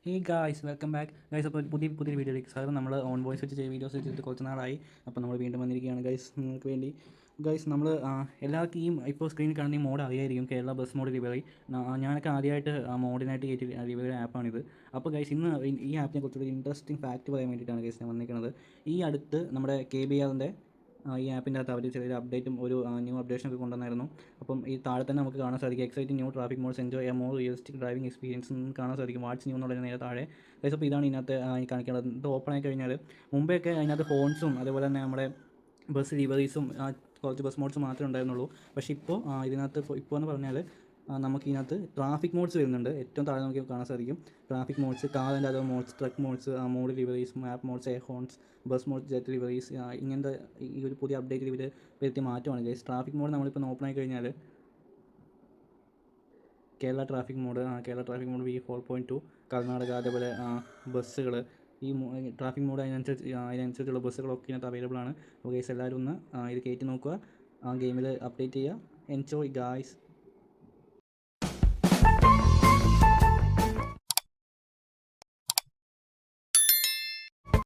Hey guys welcome back guys. അപ്പോൾ പുതിയ വീഡിയോയിലേക്ക് സാർ നമ്മൾ ഓൺ വോയിസ് വെച്ച് വീഡിയോസ് വെച്ചിട്ട് കുറച്ച് നാളായി. അപ്പോൾ നമ്മൾ വീണ്ടും വന്നിരിക്കുകയാണ് ഗൈസ് നിങ്ങൾക്ക് വേണ്ടി. ഗൈസ് നമ്മൾ എല്ലാവർക്കും ഇപ്പോൾ സ്ക്രീനിൽ കാണുന്ന ഈ മോഡ് അറിയായിരിക്കും, കേരള ബസ് മോഡ് ലിവറി. ഞാനൊക്കെ ആദ്യമായിട്ട് മോഡിനായിട്ട് കയറ്റി ലിവറി ആപ്പാണിത്. അപ്പോൾ ഗൈസ് ഇന്ന് ഈ ആപ്പിനെ കുറിച്ചൊരു ഇൻട്രസ്റ്റിംഗ് ഫാക്റ്റ് പറയാൻ വേണ്ടിയിട്ടാണ് ഗൈസ് ഞാൻ വന്നിരിക്കുന്നത്. ഈ അടുത്ത് നമ്മുടെ KBRൻ്റെ ഈ ആപ്പിൻ്റെ അകത്ത് അവർ ചെറിയൊരു അപ്ഡേറ്റും ഒരു ന്യൂ അപ്ഡേഷനൊക്കെ കൊണ്ടുവന്നായിരുന്നു. അപ്പം ഈ താഴെ തന്നെ നമുക്ക് കാണാൻ സാധിക്കും, exciting new traffic modes enjoy A more realistic driving experience കാണാൻ സാധിക്കും. വാട്സ് ന്യൂ എന്നുള്ളതിന് നേരെ താഴെ ഗൈസ്. അപ്പോൾ ഇതാണ് ഇതിനകത്ത് കാണിക്കുന്നത്. ഇത് ഓപ്പൺ ആയി കഴിഞ്ഞാൽ മുമ്പെയൊക്കെ അതിനകത്ത് ഫോൺസും അതേപോലെ തന്നെ നമ്മുടെ ബസ് ലിവറീസും കുറച്ച് ബസ് മോഡ്സ് മാത്രമേ ഉണ്ടായിരുന്നുള്ളൂ. പക്ഷേ ഇപ്പോൾ ഇതിനകത്ത് ഇപ്പോൾ എന്ന് പറഞ്ഞാൽ നമുക്കിതിനകത്ത് ട്രാഫിക് മോഡ്സ് വരുന്നുണ്ട്. ഏറ്റവും താഴെ നമുക്ക് കാണാൻ സാധിക്കും traffic mods, car and other mods, truck mods, mod liveries, map mods, air horns, bus mod, jet liveries. ഇങ്ങനത്തെ ഈ ഒരു പുതിയ അപ്ഡേറ്റിൽ ഇവർ വരുത്തിയ മാറ്റമാണ് ഗൈസ്. ട്രാഫിക് മോഡ് നമ്മളിപ്പോൾ ഓപ്പൺ ആയി കഴിഞ്ഞാൽ Kerala traffic mode V4.2 Karnataka, അതേപോലെ ബസ്സുകൾ, ഈ ട്രാഫിക് മോഡ് അതിനനുസരിച്ചുള്ള ബസ്സുകളൊക്കെ ഇതിനകത്ത് അവൈലബിൾ ആണ്. അപ്പോൾ ഗൈസ് എല്ലാവരും ഒന്ന് ഇത് കയറ്റി നോക്കുക, ഗെയിമിൽ അപ്ഡേറ്റ് ചെയ്യുക. Enjoy guys.